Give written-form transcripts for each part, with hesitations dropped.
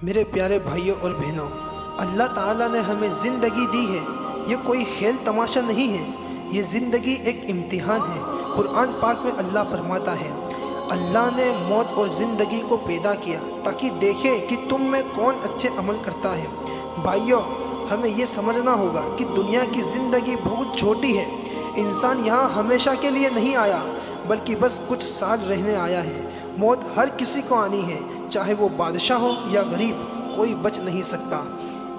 میرے پیارے بھائیوں اور بہنوں، اللہ تعالیٰ نے ہمیں زندگی دی ہے۔ یہ کوئی کھیل تماشا نہیں ہے، یہ زندگی ایک امتحان ہے۔ قرآن پاک میں اللہ فرماتا ہے، اللہ نے موت اور زندگی کو پیدا کیا تاکہ دیکھے کہ تم میں کون اچھے عمل کرتا ہے۔ بھائیوں، ہمیں یہ سمجھنا ہوگا کہ دنیا کی زندگی بہت چھوٹی ہے۔ انسان یہاں ہمیشہ کے لیے نہیں آیا، بلکہ بس کچھ سال رہنے آیا ہے۔ موت ہر کسی کو آنی ہے، چاہے وہ بادشاہ ہو یا غریب، کوئی بچ نہیں سکتا۔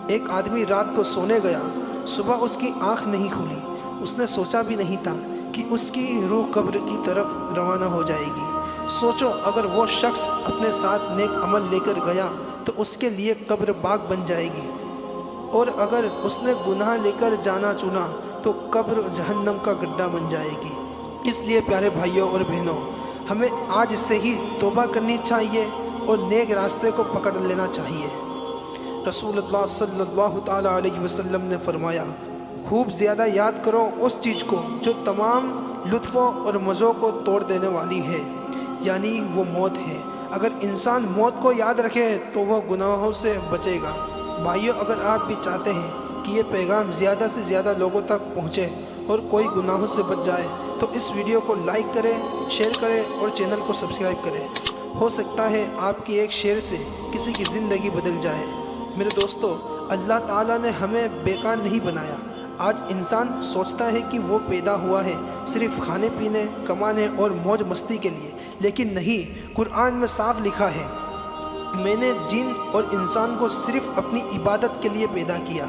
ایک آدمی رات کو سونے گیا، صبح اس کی آنکھ نہیں کھلی۔ اس نے سوچا بھی نہیں تھا کہ اس کی روح قبر کی طرف روانہ ہو جائے گی۔ سوچو، اگر وہ شخص اپنے ساتھ نیک عمل لے کر گیا تو اس کے لیے قبر باغ بن جائے گی، اور اگر اس نے گناہ لے کر جانا چنا تو قبر جہنم کا گڈھا بن جائے گی۔ اس لیے پیارے بھائیوں اور بہنوں، ہمیں آج سے ہی توبہ کرنی چاہیے اور نیک راستے کو پکڑ لینا چاہیے۔ رسول اللہ صلی اللہ تعالیٰ علیہ وسلم نے فرمایا، خوب زیادہ یاد کرو اس چیز کو جو تمام لطفوں اور مزوں کو توڑ دینے والی ہے، یعنی وہ موت ہے۔ اگر انسان موت کو یاد رکھے تو وہ گناہوں سے بچے گا۔ بھائیوں، اگر آپ بھی چاہتے ہیں کہ یہ پیغام زیادہ سے زیادہ لوگوں تک پہنچے اور کوئی گناہوں سے بچ جائے تو اس ویڈیو کو لائک کریں، شیئر کریں اور چینل کو سبسکرائب کریں۔ ہو سکتا ہے آپ کی ایک شیئر سے کسی کی زندگی بدل جائے۔ میرے دوستو، اللہ تعالیٰ نے ہمیں بیکار نہیں بنایا۔ آج انسان سوچتا ہے کہ وہ پیدا ہوا ہے صرف کھانے پینے، کمانے اور موج مستی کے لیے، لیکن نہیں۔ قرآن میں صاف لکھا ہے، میں نے جن اور انسان کو صرف اپنی عبادت کے لیے پیدا کیا۔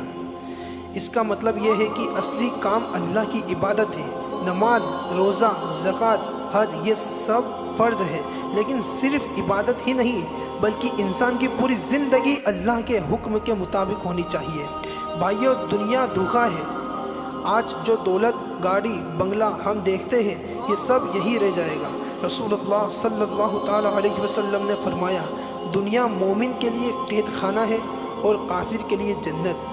اس کا مطلب یہ ہے کہ اصلی کام اللہ کی عبادت ہے۔ نماز، روزہ، زکوٰۃ، حج، یہ سب فرض ہے، لیکن صرف عبادت ہی نہیں بلکہ انسان کی پوری زندگی اللہ کے حکم کے مطابق ہونی چاہیے۔ بھائیوں، دنیا دھوکہ ہے۔ آج جو دولت، گاڑی، بنگلہ ہم دیکھتے ہیں، یہ سب یہی رہ جائے گا۔ رسول اللہ صلی اللہ تعالیٰ علیہ وسلم نے فرمایا، دنیا مومن کے لیے قید خانہ ہے اور کافر کے لیے جنت۔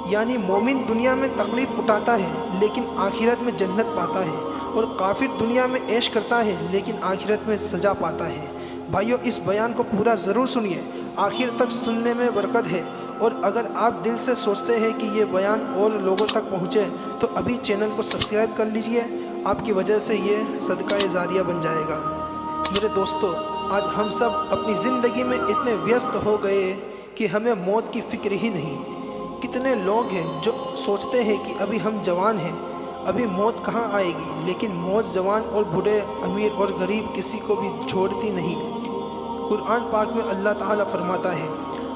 یعنی مومن دنیا میں تکلیف اٹھاتا ہے لیکن آخرت میں جنت پاتا ہے، اور کافر دنیا میں عیش کرتا ہے لیکن آخرت میں سزا پاتا ہے۔ بھائیوں، اس بیان کو پورا ضرور سنیے، آخر تک سننے میں برکت ہے۔ اور اگر آپ دل سے سوچتے ہیں کہ یہ بیان اور لوگوں تک پہنچے تو ابھی چینل کو سبسکرائب کر لیجئے۔ آپ کی وجہ سے یہ صدقہ جاریہ بن جائے گا۔ میرے دوستو، آج ہم سب اپنی زندگی میں اتنے ویست ہو گئے کہ ہمیں موت کی فکر ہی نہیں۔ کتنے لوگ ہیں جو سوچتے ہیں کہ ابھی ہم جوان ہیں، ابھی موت کہاں آئے گی، لیکن موت جوان اور بوڑھے، امیر اور غریب کسی کو بھی چھوڑتی نہیں۔ قرآن پاک میں اللہ تعالیٰ فرماتا ہے،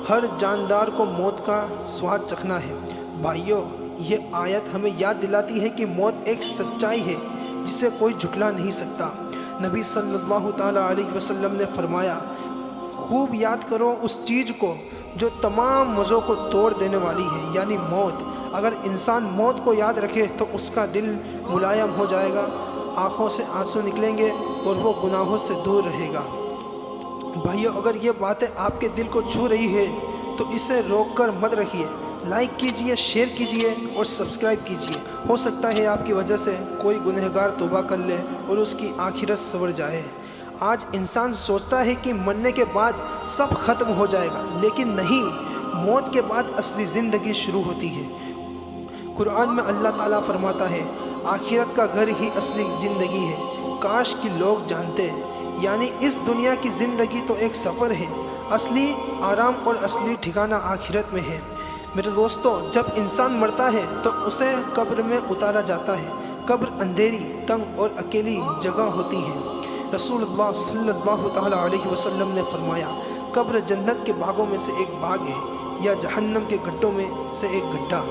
ہر جاندار کو موت کا سواد چکھنا ہے۔ بھائیوں، یہ آیت ہمیں یاد دلاتی ہے کہ موت ایک سچائی ہے جسے کوئی جھٹلا نہیں سکتا۔ نبی صلی اللہ تعالیٰ علیہ وسلم نے فرمایا، خوب یاد کرو اس چیز کو جو تمام مزوں کو توڑ دینے والی ہے، یعنی موت۔ اگر انسان موت کو یاد رکھے تو اس کا دل ملائم ہو جائے گا، آنکھوں سے آنسو نکلیں گے اور وہ گناہوں سے دور رہے گا۔ بھائیو، اگر یہ باتیں آپ کے دل کو چھو رہی ہے تو اسے روک کر مت رکھیے، لائک کیجئے، شیئر کیجئے اور سبسکرائب کیجئے۔ ہو سکتا ہے آپ کی وجہ سے کوئی گنہگار توبہ کر لے اور اس کی آخرت سنور جائے۔ آج انسان سوچتا ہے کہ مرنے کے بعد سب ختم ہو جائے گا، لیکن نہیں، موت کے بعد اصلی زندگی شروع ہوتی ہے۔ قرآن میں اللہ تعالیٰ فرماتا ہے، آخرت کا گھر ہی اصلی زندگی ہے، کاش کہ لوگ جانتے ہیں۔ یعنی اس دنیا کی زندگی تو ایک سفر ہے، اصلی آرام اور اصلی ٹھکانہ آخرت میں ہے۔ میرے دوستو، جب انسان مرتا ہے تو اسے قبر میں اتارا جاتا ہے۔ قبر اندھیری، تنگ اور اکیلی جگہ ہوتی ہے۔ رسول اللہ صلی اللہ تعالیٰ علیہ وسلم نے فرمایا، قبر جنت کے باغوں میں سے ایک باغ ہے یا جہنم کے گڈھوں میں سے ایک گڈھا۔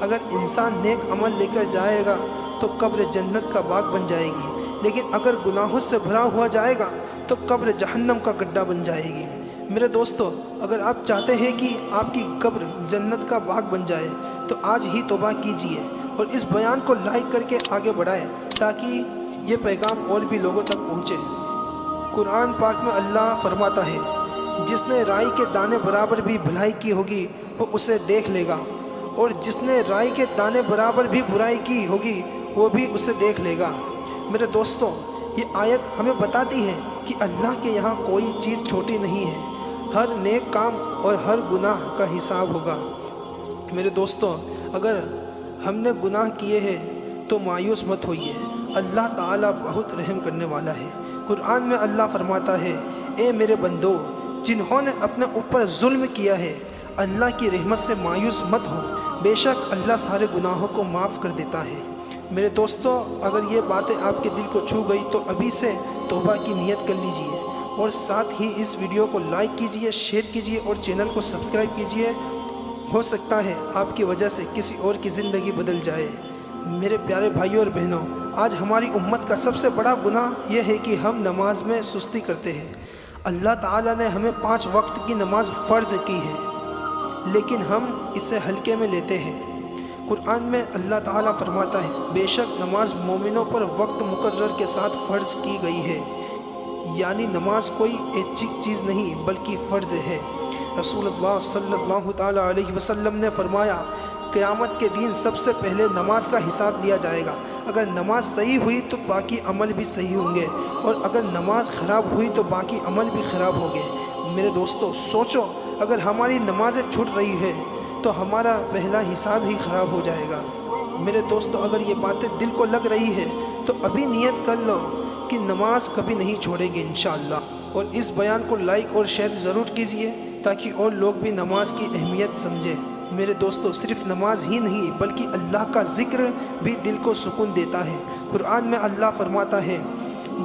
اگر انسان نیک عمل لے کر جائے گا تو قبر جنت کا باغ بن جائے گی، لیکن اگر گناہوں سے بھرا ہوا جائے گا تو قبر جہنم کا گڈھا بن جائے گی۔ میرے دوستو، اگر آپ چاہتے ہیں کہ آپ کی قبر جنت کا باغ بن جائے تو آج ہی توبہ کیجئے اور اس بیان کو لائک کر کے آگے بڑھائیں تاکہ یہ پیغام اور بھی لوگوں تک پہنچے۔ قرآن پاک میں اللہ فرماتا ہے، جس نے رائی کے دانے برابر بھی بھلائی کی ہوگی وہ اسے دیکھ لے گا، اور جس نے رائی کے دانے برابر بھی برائی کی ہوگی وہ بھی اسے دیکھ لے گا۔ میرے دوستو، یہ آیت ہمیں بتاتی ہے کہ اللہ کے یہاں کوئی چیز چھوٹی نہیں ہے۔ हर नेक काम और हर गुनाह का हिसाब होगा। मेरे दोस्तों, अगर हमने गुनाह किए हैं तो मायूस मत होइए, अल्लाह ताला बहुत रहम करने वाला है। कुरान में अल्लाह फरमाता है, ए मेरे बंदो, जिन्होंने अपने ऊपर जुल्म किया है, अल्लाह की रहमत से मायूस मत हो, बेशक अल्लाह सारे गुनाहों को माफ़ कर देता है। मेरे दोस्तों, अगर ये बातें आपके दिल को छू गई तो अभी से तौबा की नीयत कर लीजिए और साथ ही इस वीडियो को लाइक कीजिए, शेयर कीजिए और चैनल को सब्सक्राइब कीजिए। हो सकता है आपकी वजह से किसी और की ज़िंदगी बदल जाए। मेरे प्यारे भाइयों और बहनों, आज हमारी उम्मत का सबसे बड़ा गुनाह यह है कि हम नमाज में सुस्ती करते हैं। अल्लाह ताला ने हमें 5 वक्त की नमाज फ़र्ज़ की है, लेकिन हम इसे हल्के में लेते हैं। कुरान में अल्लाह ताला फरमाता है, बेशक नमाज मोमिनों पर वक्त मुकर्रर के साथ फ़र्ज़ की गई है, यानी नमाज कोई ऐच्छिक चीज़ नहीं बल्कि फ़र्ज़ है। रसूलुल्लाह सल्लल्लाहु ताला अलैहि वसल्लम ने फरमाया, क़यामत के दिन सबसे पहले नमाज का हिसाब लिया जाएगा। अगर नमाज सही हुई तो बाकी अमल भी सही होंगे और अगर नमाज ख़राब हुई तो बाकी अमल भी ख़राब होंगे। मेरे दोस्तों, सोचो, अगर हमारी नमाज़ें छूट रही है तो हमारा पहला हिसाब ही ख़राब हो जाएगा। मेरे दोस्तों, अगर ये बातें दिल को लग रही है तो अभी नियत कर लो कि नमाज कभी नहीं छोड़ेंगे इंशाअल्लाह। और इस बयान को लाइक और शेयर ज़रूर कीजिए ताकि और लोग भी नमाज की अहमियत समझें। मेरे दोस्तों, सिर्फ नमाज ही नहीं बल्कि अल्लाह का ज़िक्र भी दिल को सुकून देता है। कुरान में अल्लाह फरमाता है,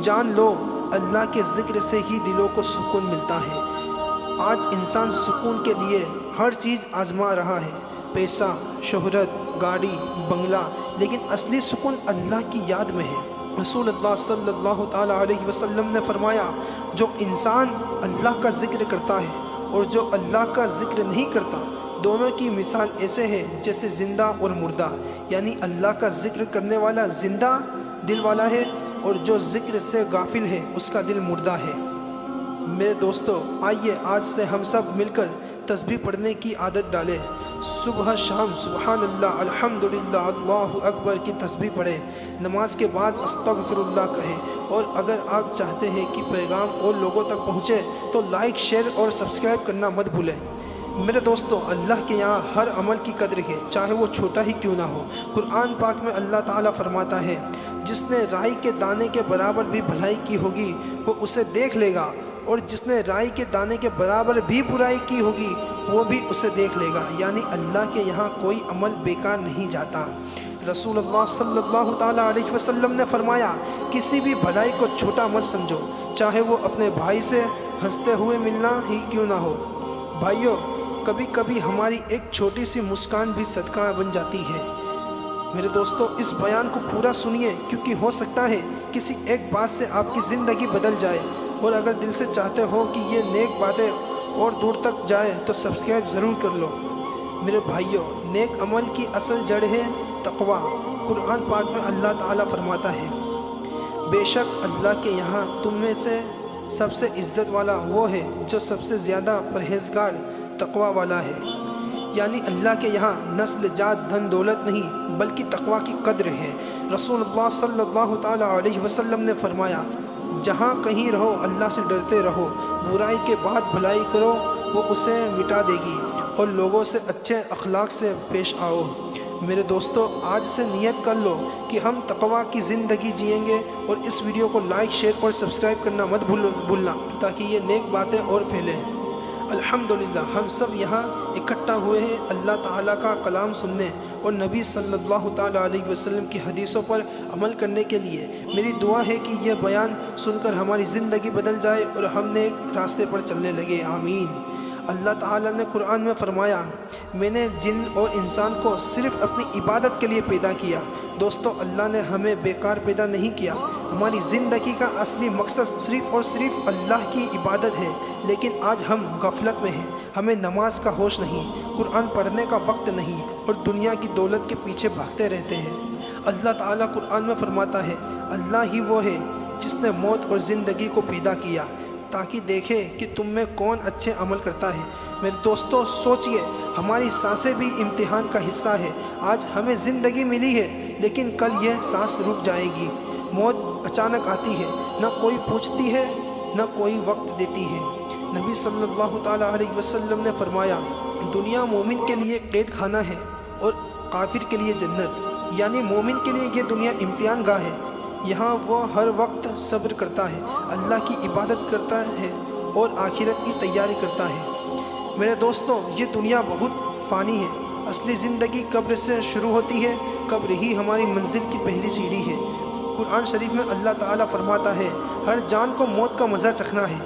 जान लो अल्लाह के ज़िक्र से ही दिलों को सुकून मिलता है। आज इंसान सुकून के लिए हर चीज़ आजमा रहा है, पैसा, शोहरत, गाड़ी, बंगला, लेकिन असली सुकून अल्लाह की याद में है। रसूलुल्लाह सल्लल्लाहु ताला अलैहि वसल्लम ने फरमाया, जो इंसान अल्लाह का ज़िक्र करता है और जो अल्लाह का ज़िक्र नहीं करता, दोनों की मिसाल ऐसे है जैसे ज़िंदा और मुर्दा, यानी अल्लाह का ज़िक्र करने वाला ज़िंदा दिल वाला है और जो ज़िक्र से गाफिल है उसका दिल मुर्दा है। मेरे दोस्तों, आइए आज से हम सब मिलकर तस्बीह पढ़ने की आदत डालें। सुबह शाम सुबहानल्लाह, अल्हम्दुलिल्लाह, अल्लाहु अकबर की तस्बीह पढ़ें। नमाज के बाद अस्तगफिरुल्लाह कहें। और अगर आप चाहते हैं कि पैगाम और लोगों तक पहुँचे तो लाइक, शेयर और सब्सक्राइब करना मत भूलें। मेरे दोस्तों, अल्लाह के यहाँ हर अमल की कद्र है, चाहे वो छोटा ही क्यों ना हो। कुरान पाक में अल्लाह ताला फरमाता है, जिसने राई के दाने के बराबर भी भलाई की होगी वो उसे देख लेगा और जिसने राई के दाने के बराबर भी बुराई की होगी वो भी उसे देख लेगा। यानी अल्लाह के यहाँ कोई अमल बेकार नहीं जाता। रसूलुल्लाह सल्लल्लाहु ताला अलैहि वसल्लम ने फरमाया, किसी भी भलाई को छोटा मत समझो, चाहे वो अपने भाई से हंसते हुए मिलना ही क्यों ना हो। भाइयों, कभी कभी हमारी एक छोटी सी मुस्कान भी सदका बन जाती है। मेरे दोस्तों, इस बयान को पूरा सुनिए क्योंकि हो सकता है किसी एक बात से आपकी ज़िंदगी बदल जाए। और अगर दिल से चाहते हो कि ये नेक बातें और दूर तक जाए तो सब्सक्राइब ज़रूर कर लो। मेरे भाइयों, नेक अमल की असल जड़ है तक़वा। कुरान पाक में अल्लाह ताला फरमाता है, बेशक अल्लाह के यहाँ तुम में से सबसे इज़्ज़त वाला वो है जो सबसे ज़्यादा परहेज़गार तक़वा वाला है। यानी अल्लाह के यहाँ नस्ल, जात, धन दौलत नहीं बल्कि तक़वा की कद्र है। रसूलुल्लाह सल्लल्लाहु ताला अलैहि वसल्लम ने फरमाया, जहाँ कहीं रहो अल्लाह से डरते रहो, बुराई के बाद भलाई करो, वो उसे मिटा देगी और लोगों से अच्छे अखलाक से पेश आओ। मेरे दोस्तों, आज से नियत कर लो कि हम तक़वा की ज़िंदगी जिएंगे। और इस वीडियो को लाइक, शेयर और सब्सक्राइब करना मत भूलना ताकि ये नेक बातें और फैलें। अल्हम्दुलिल्लाह, हम सब यहाँ इकट्ठा हुए हैं अल्लाह ताला का कलाम सुनने और नबी सल्लल्लाहु ताला अलैहि वसल्लम की हदीसों पर अमल करने के लिए। मेरी दुआ है कि यह बयान सुनकर हमारी ज़िंदगी बदल जाए और हम नेक रास्ते पर चलने लगे। आमीन। अल्लाह ताला ने कुरान में फरमाया, मैंने जिन और इंसान को सिर्फ़ अपनी इबादत के लिए पैदा किया। दोस्तों, अल्लाह ने हमें बेकार पैदा नहीं किया। हमारी ज़िंदगी का असली मकसद सिर्फ़ और सिर्फ अल्लाह की इबादत है, लेकिन आज हम गफलत में हैं। हमें नमाज का होश नहीं, कुरान पढ़ने का वक्त नहीं और दुनिया की दौलत के पीछे भागते रहते हैं। अल्लाह ताला कुरान में फरमाता है, अल्लाह ही वो है जिसने मौत और ज़िंदगी को पैदा किया ताकि देखे कि तुम में कौन अच्छे अमल करता है। मेरे दोस्तों, सोचिए, हमारी सांसें भी इम्तिहान का हिस्सा है। आज हमें ज़िंदगी मिली है लेकिन कल यह सांस रुक जाएगी। मौत अचानक आती है, न कोई पूछती है न कोई वक्त देती है। نبی صلی اللہ تعالیٰ علیہ وسلم نے فرمایا دنیا مومن کے لیے قید خانہ ہے اور کافر کے لیے جنت، یعنی مومن کے لیے یہ دنیا امتحان گاہ ہے، یہاں وہ ہر وقت صبر کرتا ہے، اللہ کی عبادت کرتا ہے اور آخرت کی تیاری کرتا ہے۔ میرے دوستوں، یہ دنیا بہت فانی ہے، اصلی زندگی قبر سے شروع ہوتی ہے، قبر ہی ہماری منزل کی پہلی سیڑھی ہے۔ قرآن شریف میں اللہ تعالیٰ فرماتا ہے ہر جان کو موت کا مزہ چکھنا ہے۔